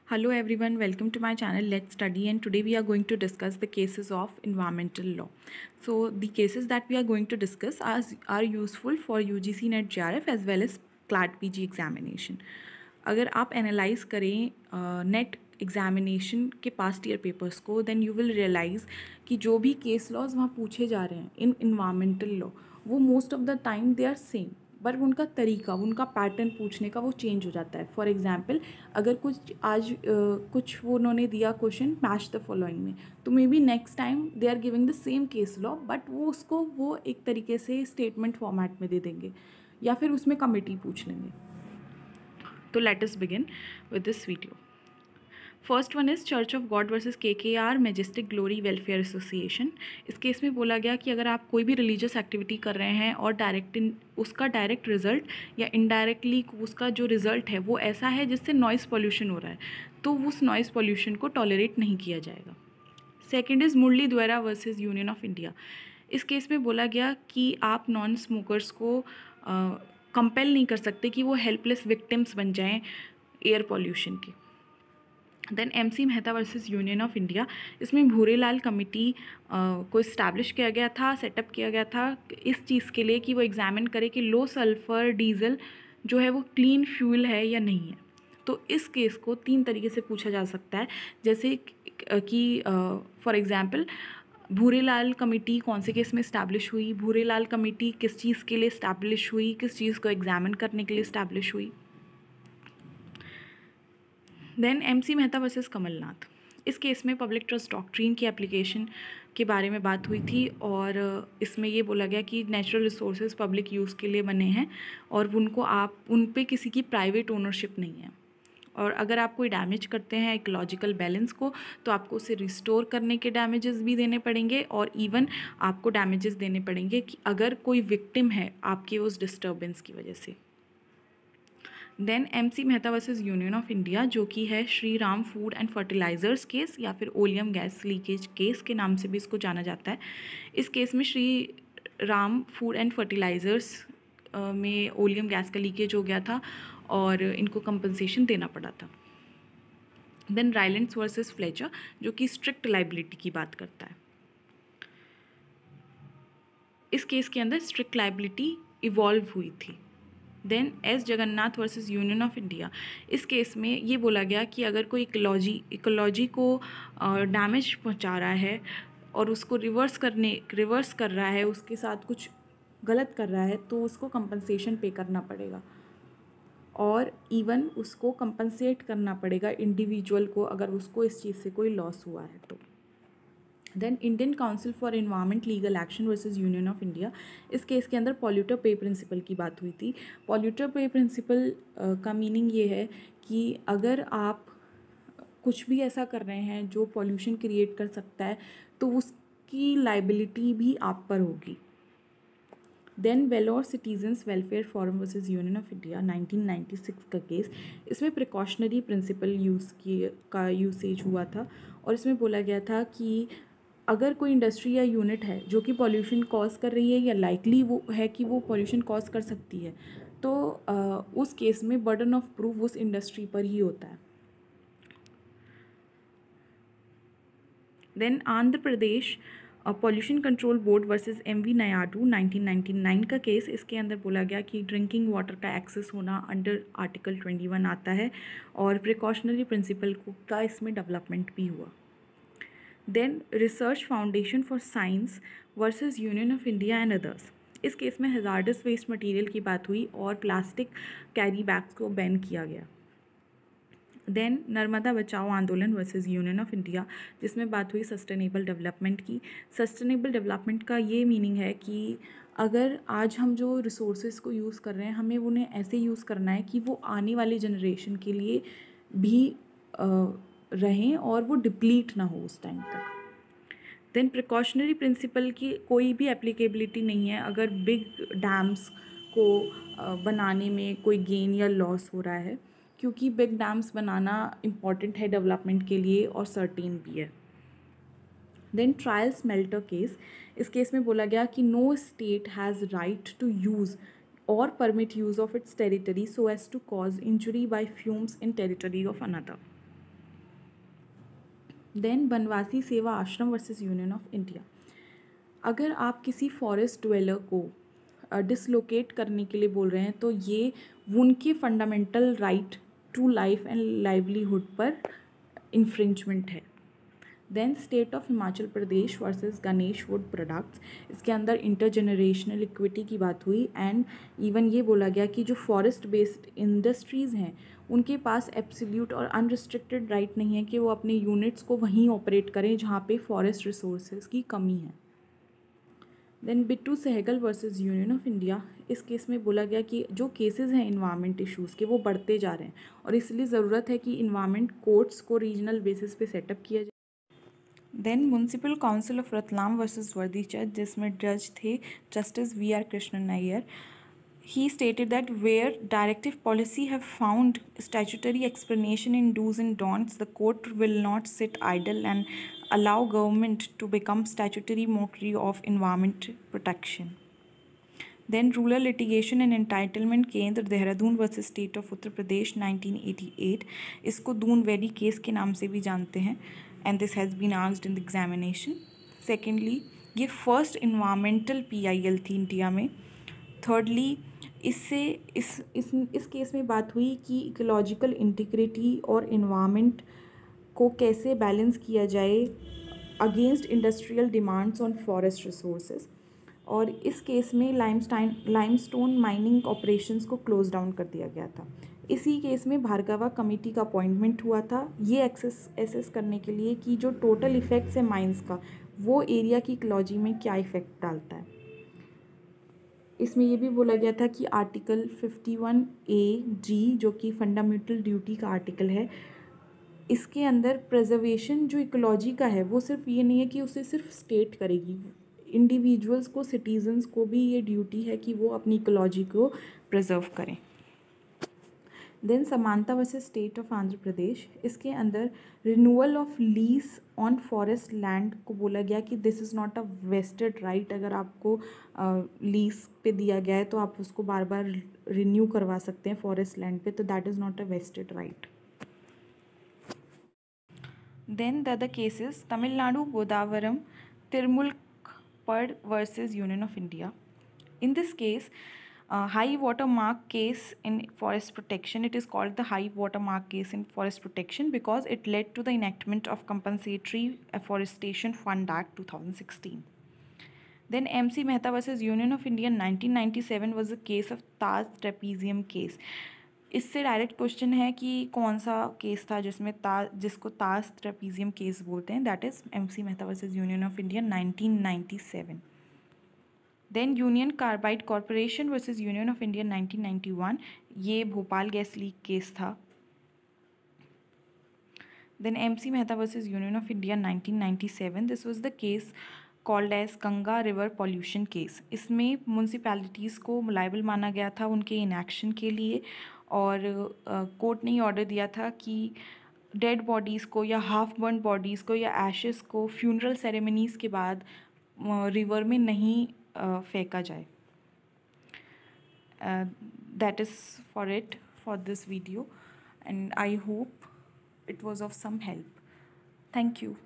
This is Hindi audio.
Hello everyone, welcome to my channel Let's Study, and today we are going to discuss the cases of environmental law. So the cases that we are going to discuss are useful for UGC NET JRF as well as CLAT PG examination. अगर आप एनालाइज करें नेट एग्जामिनेशन के पास्ट ईयर पेपर्स को, देन यू विल रियलाइज़ कि जो भी केस लॉज वहाँ पूछे जा रहे हैं इन इन्वायरमेंटल लॉ, वो most of the time they are same, पर उनका तरीका, उनका पैटर्न पूछने का वो चेंज हो जाता है. फॉर एग्जांपल, अगर कुछ वो उन्होंने दिया क्वेश्चन मैच द फॉलोइंग में, तो maybe next time they are giving the same case law, but वो एक तरीके से स्टेटमेंट फॉर्मेट में दे देंगे या फिर उसमें कमिटी पूछ लेंगे. तो let us begin with this video. First one is church of God versus KKR majestic glory welfare association. इस केस में बोला गया कि अगर आप कोई भी रिलीजियस एक्टिविटी कर रहे हैं और उसका डायरेक्ट रिजल्ट या इनडायरेक्टली उसका जो रिजल्ट है वो ऐसा है जिससे नॉइज़ पॉल्यूशन हो रहा है, तो उस नॉइज़ पॉल्यूशन को टॉलरेट नहीं किया जाएगा. सेकेंड इज़ मुरली द्वारा वर्सेज यूनियन ऑफ इंडिया. इस केस में बोला गया कि आप नॉन स्मोकर्स को कंपेल नहीं कर सकते कि वो हेल्पलेस विक्टिम्स बन जाएं एयर पॉल्यूशन की. Then MC Mehta versus union of India. इसमें भूरेलाल कमेटी को इस्टेब्लिश किया गया था, सेटअप किया गया था इस चीज़ के लिए कि वो एग्जामिन करे कि लो सल्फ़र डीजल जो है वो क्लीन फ्यूल है या नहीं है. तो इस केस को 3 तरीके से पूछा जा सकता है, जैसे कि फॉर एग्जांपल भूरेलाल कमेटी कौन से केस में इस्टेब्लिश हुई, भूरेलाल कमेटी किस चीज़ के लिए इस्टेब्लिश हुई, किस चीज़ को एग्जामिन करने के लिए इस्टेब्लिश हुई. Then MC Mehta versus Kamal Nath. इस केस में पब्लिक ट्रस्ट डॉक्ट्रिन की एप्लीकेशन के बारे में बात हुई थी, और इसमें ये बोला गया कि नेचुरल रिसोर्सेज पब्लिक यूज़ के लिए बने हैं और उन पे किसी की प्राइवेट ओनरशिप नहीं है, और अगर आप कोई डैमेज करते हैं इकोलॉजिकल बैलेंस को, तो आपको उसे रिस्टोर करने के डैमेजेस भी देने पड़ेंगे, और इवन आपको डैमेजेस देने पड़ेंगे कि अगर कोई विक्टिम है आपके उस डिस्टर्बेंस की वजह से. Then MC Mehta versus union of India, जो कि है Shri Ram food and fertilizers case या फिर ओलियम गैस लीकेज केस के नाम से भी इसको जाना जाता है. इस केस में Shri Ram food and fertilizers में ओलियम गैस का लीकेज हो गया था और इनको कंपनसेशन देना पड़ा था. देन राइलेंड्स वर्सेस फ्लेचर, जो कि स्ट्रिक्ट लाइबिलिटी की बात करता है. इस केस के अंदर स्ट्रिक्ट लाइबिलिटी इवॉल्व हुई थी. Then S Jagannath versus union of India. इस केस में ये बोला गया कि अगर कोई इकोलॉजी को डैमेज पहुंचा रहा है और उसको रिवर्स कर रहा है, उसके साथ कुछ गलत कर रहा है, तो उसको कंपनसेशन पे करना पड़ेगा, और इवन उसको कंपनसेट करना पड़ेगा इंडिविजुअल को अगर उसको इस चीज़ से कोई लॉस हुआ है तो. Then Indian council for environment legal action versus union of India. इस केस के अंदर पॉल्यूटर पे प्रिंसिपल की बात हुई थी. पॉल्यूटर पे प्रिंसिपल का मीनिंग ये है कि अगर आप कुछ भी ऐसा कर रहे हैं जो पॉल्यूशन क्रिएट कर सकता है, तो उसकी लाइबिलिटी भी आप पर होगी. Then Vellore citizens welfare forum versus union of India 1996 का केस. इसमें प्रिकॉशनरी प्रिंसिपल का यूसेज हुआ था, और इसमें बोला गया था कि अगर कोई इंडस्ट्री या यूनिट है जो कि पॉल्यूशन कॉज कर रही है या लाइकली वो है कि वो पॉल्यूशन कॉज कर सकती है, तो उस केस में बर्डन ऑफ प्रूफ उस इंडस्ट्री पर ही होता है. Then Andhra Pradesh pollution control board versus MV Naidu 1999 का केस. इसके अंदर बोला गया कि ड्रिंकिंग वाटर का एक्सेस होना अंडर आर्टिकल 21 आता है, और प्रिकॉशनरी प्रिंसिपल का इसमें डेवलपमेंट भी हुआ. Then research foundation for science versus union of India and others. इस केस में हजार्डस वेस्ट मटेरियल की बात हुई और प्लास्टिक कैरी बैग्स को बैन किया गया. देन नर्मदा बचाओ आंदोलन वर्सेस यूनियन ऑफ इंडिया, जिसमें बात हुई सस्टेनेबल डेवलपमेंट की. सस्टेनेबल डेवलपमेंट का ये मीनिंग है कि अगर आज हम जो रिसोर्सेज को यूज़ कर रहे हैं, हमें उन्हें ऐसे यूज़ करना है कि वो आने वाली जनरेशन के लिए भी रहें और वो डिप्लीट ना हो उस टाइम तक. देन प्रिकॉशनरी प्रिंसिपल की कोई भी एप्लीकेबिलिटी नहीं है अगर बिग डैम्स को बनाने में कोई गेन या लॉस हो रहा है, क्योंकि बिग डैम्स बनाना इम्पॉर्टेंट है डेवलपमेंट के लिए और सर्टेन भी है. Then trail smelter case. इस केस में बोला गया कि no state has right to use और permit use of its territory so as to cause injury by fumes in territory of another. Then Banwasi Seva Ashram versus union of India. अगर आप किसी फॉरेस्ट ड्वेलर को डिसलोकेट करने के लिए बोल रहे हैं तो ये उनके fundamental right to life and livelihood पर इन्फ्रिंचमेंट है। Then state of Himachal Pradesh versus Ganesh wood products, इसके अंदर इंटरजेनरेशनल इक्विटी की बात हुई एंड इवन ये बोला गया कि जो फॉरेस्ट बेस्ड इंडस्ट्रीज़ हैं उनके पास एब्सोल्यूट और अनरिस्ट्रिक्टेड राइट नहीं है कि वो अपने यूनिट्स को वहीं ऑपरेट करें जहाँ पे फॉरेस्ट रिसोर्सेज की कमी है। Then Bittu Sehgal versus union of India, इस केस में बोला गया कि जो केसेस हैं इन्वायरमेंट इश्यूज़ के वो बढ़ते जा रहे हैं और इसलिए ज़रूरत है कि इन्वायरमेंट कोर्ट्स को रीजनल बेसिस पे सेटअप किया जाए। Then municipal council of Ratlam versus Vardichand, जिसमें जज थे justice V R Krishnan Nair. He stated that where directive policy have found statutory explanation in do's and don'ts, the court will not sit idle and allow government to become statutory mockery of environment protection. Then rural litigation and entitlement केंद्र Dehradun versus state of Uttar Pradesh 1988, इसको दून वैली केस के नाम से भी जानते हैं and this has been asked in the examination. Secondly, ये फर्स्ट इन्वायरमेंटल PIL थी इंडिया में। थर्डली, इससे इस केस में बात हुई कि इकोलॉजिकल इंटीग्रिटी और इन्वायरमेंट को कैसे बैलेंस किया जाए against industrial demands on forest resources, और इस केस में लाइमस्टोन माइनिंग ऑपरेशंस को क्लोज डाउन कर दिया गया था। इसी केस में भार्गवा कमेटी का अपॉइंटमेंट हुआ था ये एसेस करने के लिए कि जो टोटल इफेक्ट्स है माइंस का वो एरिया की इकोलॉजी में क्या इफेक्ट डालता है। इसमें ये भी बोला गया था कि आर्टिकल 51A(G) जो कि फंडामेंटल ड्यूटी का आर्टिकल है, इसके अंदर प्रिजर्वेशन जो इकोलॉजी का है वो सिर्फ ये नहीं है कि उसे सिर्फ स्टेट करेगी, इंडिविजुअल्स को, सिटीजन्स को भी ये ड्यूटी है कि वो अपनी इकोलॉजी को प्रिजर्व करें। Then Samatha versus state of Andhra Pradesh, इसके अंदर renewal of lease on forest land को बोला गया कि this is not a vested right. अगर आपको लीज पे दिया गया है तो आप उसको बार बार रिन्यू करवा सकते हैं फॉरेस्ट लैंड पे, तो that is not a vested right. Then the other cases, Tamil Nadu Godavarman Thirumulpad versus union of India. In this case, high watermark case in forest protection, it is called the high watermark case in forest protection because it led to the enactment of Compensatory Afforestation Fund Act 2016. Then MC Mehta versus Union of India 1997 was a case of Taj trapezium case. इससे डायरेक्ट क्वेश्चन है कि कौन सा केस था जिसको ताज ट्रेपीजियम केस बोलते हैं, that is MC Mehta versus union of India 1997। Then union carbide corporation versus union of India 1991, ये भोपाल गैस लीक केस था। Then MC Mehta versus union of India 1997, this was the case called as Ganga river pollution case. इसमें म्यूनसिपैलिटीज़ को लायबल माना गया था उनके इनएक्शन के लिए, और कोर्ट ने ही ऑर्डर दिया था कि डेड बॉडीज़ को या हाफ बर्न बॉडीज़ को या एशेस को फ्यूनरल सेरेमनीज़ के बाद रिवर में नहीं फेंका जाए। That is for it for this video, and I hope it was of some help. Thank you.